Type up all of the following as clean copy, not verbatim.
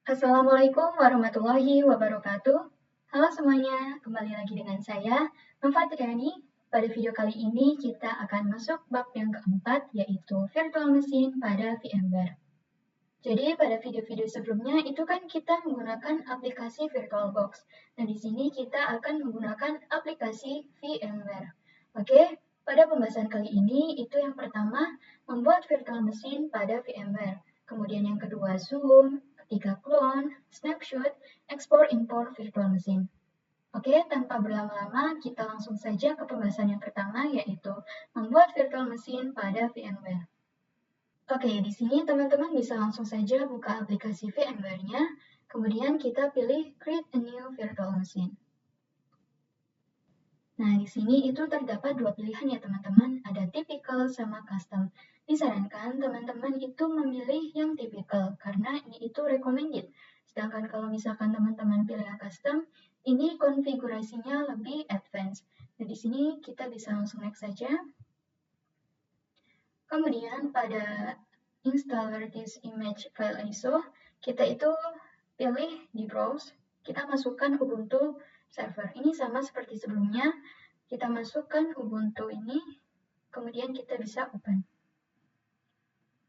Assalamualaikum warahmatullahi wabarakatuh. Halo semuanya, kembali lagi dengan saya, Nova Triani. Pada video kali ini kita akan masuk bab yang keempat, yaitu virtual machine pada VMware. Jadi pada video-video sebelumnya itu kan kita menggunakan aplikasi VirtualBox. Nah di sini kita akan menggunakan aplikasi VMware. Oke, pada pembahasan kali ini itu yang pertama membuat virtual machine pada VMware. Kemudian yang kedua Zoom, ketiga clone, snapshot, export import virtual machine. Oke, tanpa berlama-lama kita langsung saja ke pembahasan yang pertama yaitu membuat virtual machine pada VMware. Oke, di sini teman-teman bisa langsung saja buka aplikasi VMware-nya, kemudian kita pilih Create a New Virtual Machine. Nah, di sini itu terdapat dua pilihan ya teman-teman, ada Typical sama Custom. Disarankan teman-teman itu memilih yang Typical, karena ini itu recommended. Sedangkan kalau misalkan teman-teman pilih yang Custom, ini konfigurasinya lebih advance. Nah, di sini kita bisa langsung next saja. Kemudian pada installer this image file ISO, kita itu pilih di browse, kita masukkan Ubuntu server. Ini sama seperti sebelumnya, kita masukkan Ubuntu ini, kemudian kita bisa open.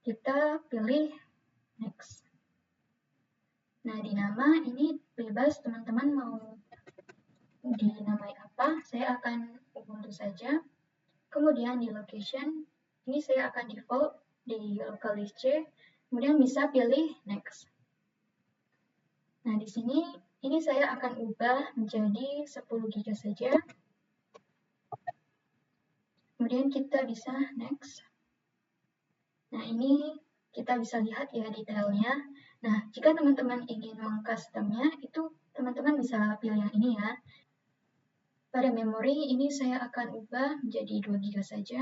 Kita pilih next. Nah, di nama ini bebas teman-teman mau dinamai apa, saya akan Ubuntu saja. Kemudian di location, ini saya akan default di local disk C, kemudian bisa pilih next. Nah, di sini ini saya akan ubah menjadi 10 GB saja. Kemudian kita bisa next. Nah, ini kita bisa lihat ya detailnya. Nah, jika teman-teman ingin mengcustomnya, itu teman-teman bisa pilih yang ini ya. Pada memori ini saya akan ubah menjadi 2 GB saja.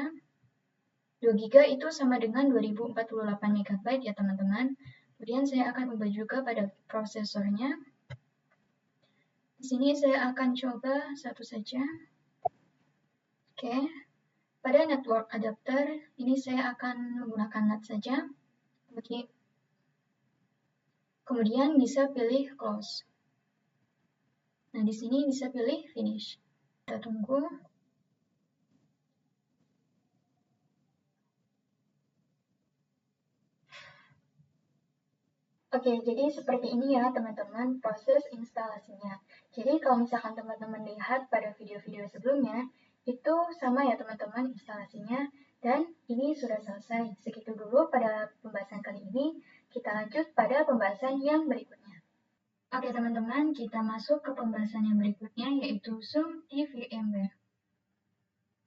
2 GB itu sama dengan 2048 MB ya teman-teman. Kemudian saya akan ubah juga pada prosesornya. Di sini saya akan coba satu saja. Oke. Pada network adapter, ini saya akan menggunakan NAT saja. Kemudian bisa pilih close. Nah, di sini bisa pilih finish. Kita tunggu. Oke, jadi seperti ini ya teman-teman proses instalasinya. Jadi kalau misalkan teman-teman lihat pada video-video sebelumnya, itu sama ya teman-teman instalasinya, dan ini sudah selesai. Segitu dulu pada pembahasan kali ini, kita lanjut pada pembahasan yang berikutnya. Oke teman-teman, kita masuk ke pembahasan yang berikutnya yaitu Zoom di VMware.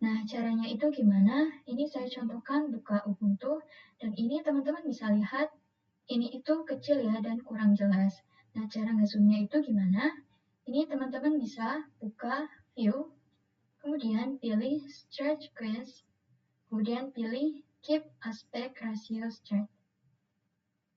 Nah, caranya itu gimana? Ini saya contohkan buka Ubuntu, dan ini teman-teman bisa lihat ini itu kecil ya dan kurang jelas. Nah, cara nge-zoomnya itu gimana? Ini teman-teman bisa buka View, kemudian pilih Stretch Quest, kemudian pilih Keep Aspect Ratio Straight.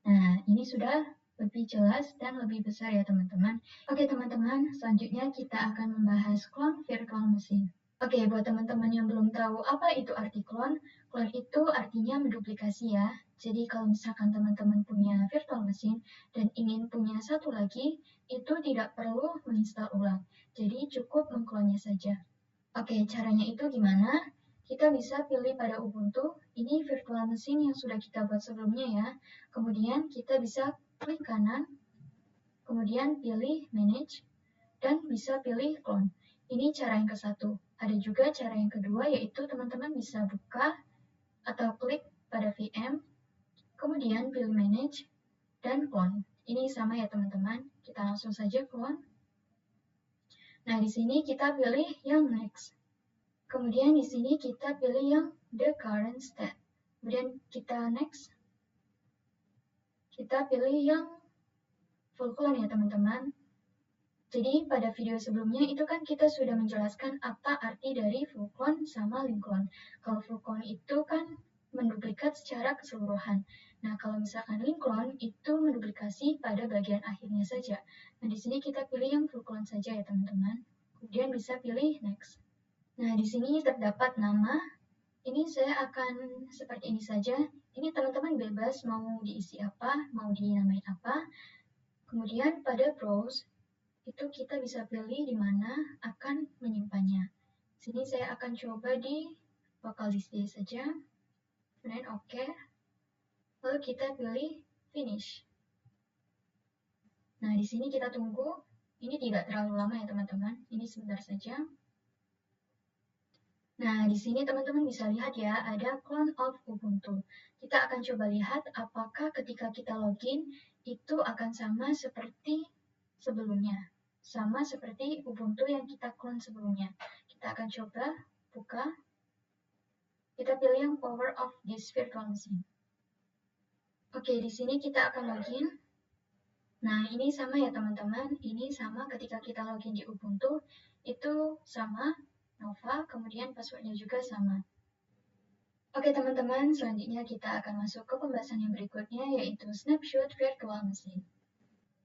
Nah, ini sudah lebih jelas dan lebih besar ya teman-teman. Oke teman-teman, selanjutnya kita akan membahas clone virtual machine. Oke, buat teman-teman yang belum tahu apa itu arti clone, clone itu artinya menduplikasi ya. Jadi kalau misalkan teman-teman punya virtual machine dan ingin punya satu lagi, itu tidak perlu menginstal ulang. Jadi cukup mengklonnya saja. Oke, caranya itu gimana? Kita bisa pilih pada Ubuntu, ini virtual machine yang sudah kita buat sebelumnya ya. Kemudian kita bisa klik kanan, kemudian pilih manage, dan bisa pilih clone. Ini cara yang ke satu. Ada juga cara yang kedua, yaitu teman-teman bisa buka atau klik pada VM, kemudian pilih manage, dan clone. Ini sama ya teman-teman, kita langsung saja clone. Nah, di sini kita pilih yang next. Kemudian di sini kita pilih yang the current state. Kemudian kita next. Kita pilih yang full clone ya teman-teman. Jadi pada video sebelumnya itu kan kita sudah menjelaskan apa arti dari full clone sama link clone. Kalau full clone itu kan menduplikat secara keseluruhan. Nah, kalau misalkan link clone itu menduplikasi pada bagian akhirnya saja. Nah, di sini kita pilih yang full clone saja ya teman-teman. Kemudian bisa pilih next. Nah, di sini terdapat nama. Ini saya akan seperti ini saja. Ini teman-teman bebas mau diisi apa, mau dinamai apa. Kemudian pada browse, itu kita bisa pilih di mana akan menyimpannya. Sini saya akan coba di local disk D saja, kemudian OK, lalu kita pilih finish. Nah, di sini kita tunggu, ini tidak terlalu lama ya teman-teman, ini sebentar saja. Nah, di sini teman-teman bisa lihat ya, ada clone of Ubuntu. Kita akan coba lihat apakah ketika kita login, itu akan sama seperti sebelumnya. Sama seperti Ubuntu yang kita clone sebelumnya. Kita akan coba buka. Kita pilih yang power of this virtual machine. Oke, di sini kita akan login. Nah, ini sama ya teman-teman. Ini sama ketika kita login di Ubuntu. Itu sama. Nova, kemudian passwordnya juga sama. Oke teman-teman, selanjutnya kita akan masuk ke pembahasan yang berikutnya, yaitu snapshot virtual machine.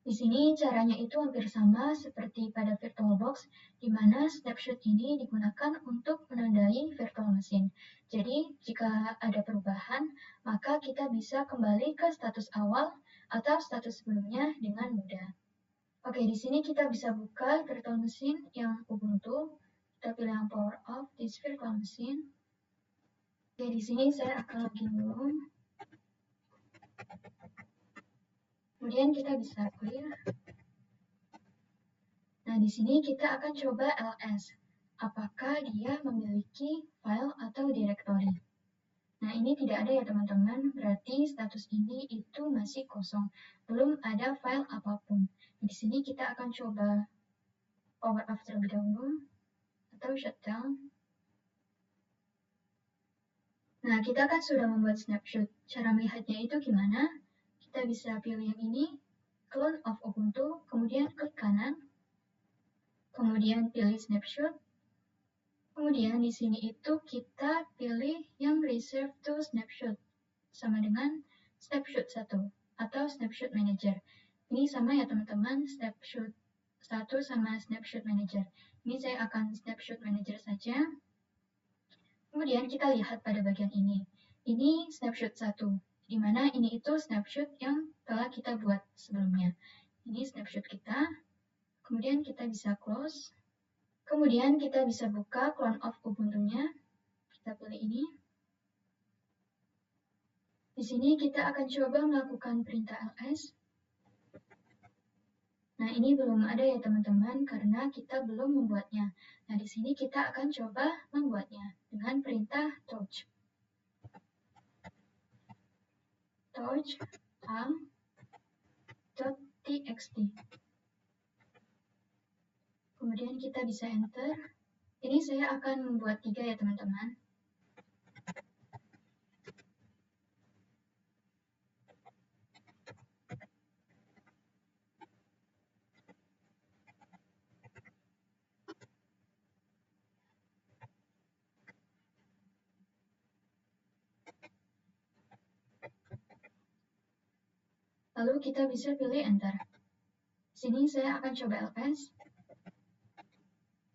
Di sini caranya itu hampir sama seperti pada VirtualBox, di mana snapshot ini digunakan untuk menandai virtual machine. Jadi, jika ada perubahan, maka kita bisa kembali ke status awal atau status sebelumnya dengan mudah. Oke, di sini kita bisa buka virtual machine yang Ubuntu. Kita pilih yang power off this virtual machine. Oke, di sini saya akan login dulu. Kemudian kita bisa clear. Nah, di sini kita akan coba ls. Apakah dia memiliki file atau directory? Nah, ini tidak ada ya teman-teman, berarti status ini itu masih kosong. Belum ada file apapun. Di sini kita akan coba power off terlebih dahulu, atau shutdown. Nah, kita kan sudah membuat snapshot. Cara melihatnya itu gimana? Kita bisa pilih yang ini, clone of Ubuntu, kemudian klik kanan, kemudian pilih snapshot, kemudian di sini itu kita pilih yang reserve to snapshot, sama dengan snapshot 1 atau snapshot manager. Ini sama ya teman-teman, snapshot 1 sama snapshot manager. Ini saya akan snapshot manager saja. Kemudian kita lihat pada bagian ini. Ini snapshot 1, di mana ini itu snapshot yang telah kita buat sebelumnya. Ini snapshot kita. Kemudian kita bisa close. Kemudian kita bisa buka clone of Ubuntu-nya. Kita pilih ini. Di sini kita akan coba melakukan perintah ls. Nah, ini belum ada ya teman-teman karena kita belum membuatnya. Nah, di sini kita akan coba membuatnya dengan perintah touch. Touch am.txt. Kemudian kita bisa enter. Ini saya akan membuat 3 ya teman-teman. Lalu kita bisa pilih enter. Sini saya akan coba ls.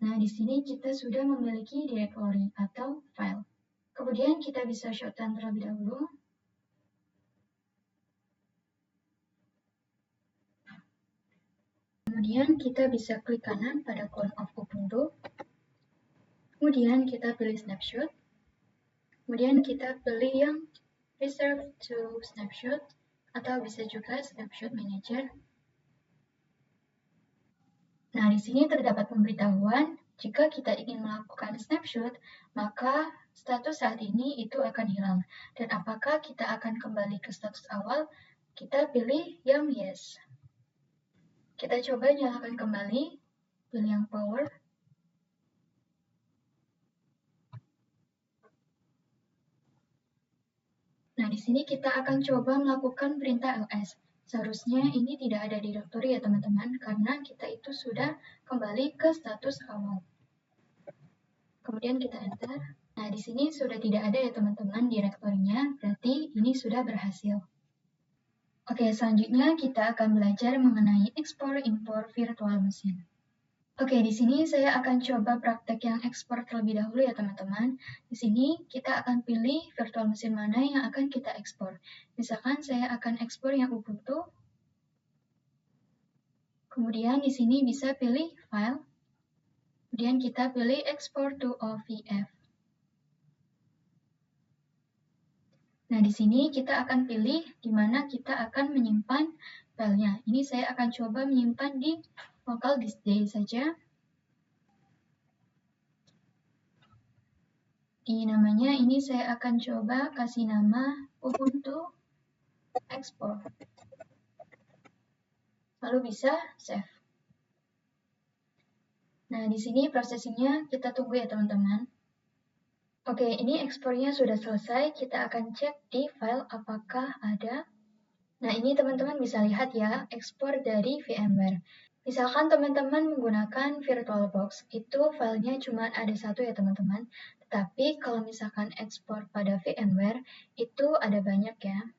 Nah, di sini kita sudah memiliki directory atau file. Kemudian kita bisa shutdown terlebih dahulu. Kemudian kita bisa klik kanan pada clone of Ubuntu. Kemudian kita pilih snapshot. Kemudian kita pilih yang reserve to snapshot atau bisa juga snapshot manager. Nah, di sini terdapat pemberitahuan, jika kita ingin melakukan snapshot, maka status saat ini itu akan hilang. Dan apakah kita akan kembali ke status awal? Kita pilih yang yes. Kita coba nyalakan kembali, pilih yang power. Nah, di sini kita akan coba melakukan perintah ls. Seharusnya ini tidak ada directory ya teman-teman, karena kita itu sudah kembali ke status awal. Kemudian kita enter. Nah, di sini sudah tidak ada ya teman-teman direktorinya, berarti ini sudah berhasil. Oke, selanjutnya kita akan belajar mengenai ekspor-impor virtual machine. Oke, di sini saya akan coba praktek yang ekspor terlebih dahulu ya teman-teman. Di sini kita akan pilih virtual machine mana yang akan kita ekspor. Misalkan saya akan ekspor yang Ubuntu. Kemudian di sini bisa pilih File. Kemudian kita pilih Export to OVF. Nah, di sini kita akan pilih di mana kita akan menyimpan filenya. Ini saya akan coba menyimpan di local disk D saja. Di namanya ini saya akan coba kasih nama Ubuntu Export. Lalu bisa save. Nah, di sini prosesingnya kita tunggu ya teman-teman. Oke, ini ekspornya sudah selesai. Kita akan cek di file apakah ada. Nah, ini teman-teman bisa lihat ya, ekspor dari VMware. Misalkan teman-teman menggunakan VirtualBox, itu filenya cuma ada satu ya teman-teman. Tetapi kalau misalkan ekspor pada VMware, itu ada banyak ya.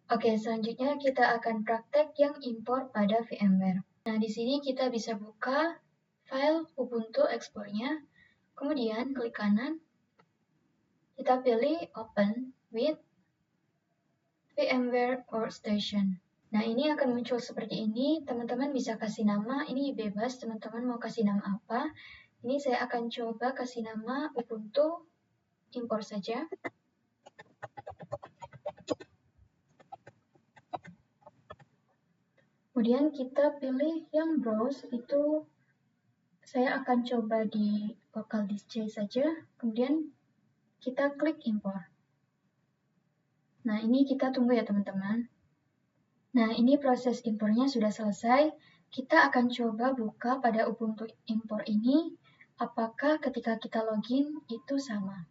Oke, selanjutnya kita akan praktek yang impor pada VMware. Nah, di sini kita bisa buka file Ubuntu ekspornya, kemudian klik kanan, kita pilih Open with VMware Workstation. Nah, ini akan muncul seperti ini. Teman-teman bisa kasih nama, ini bebas teman-teman mau kasih nama apa. Ini saya akan coba kasih nama Ubuntu impor saja. Kemudian kita pilih yang browse, itu saya akan coba di local disk C saja. Kemudian kita klik impor. Nah, ini kita tunggu ya teman-teman. Nah, ini proses impornya sudah selesai. Kita akan coba buka pada Ubuntu impor ini, apakah ketika kita login itu sama.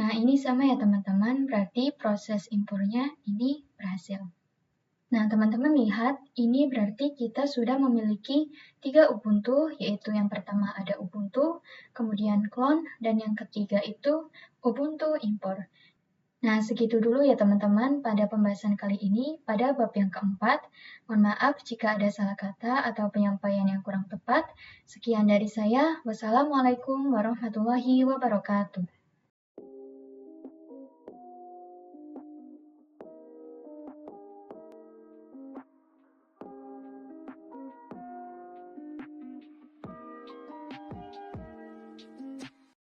Nah, ini sama ya teman-teman, berarti proses impornya ini berhasil. Nah, teman-teman lihat, ini berarti kita sudah memiliki 3 Ubuntu, yaitu yang pertama ada Ubuntu, kemudian clone, dan yang ketiga itu Ubuntu impor. Nah, segitu dulu ya teman-teman pada pembahasan kali ini pada bab yang keempat. Mohon maaf jika ada salah kata atau penyampaian yang kurang tepat. Sekian dari saya. Wassalamualaikum warahmatullahi wabarakatuh.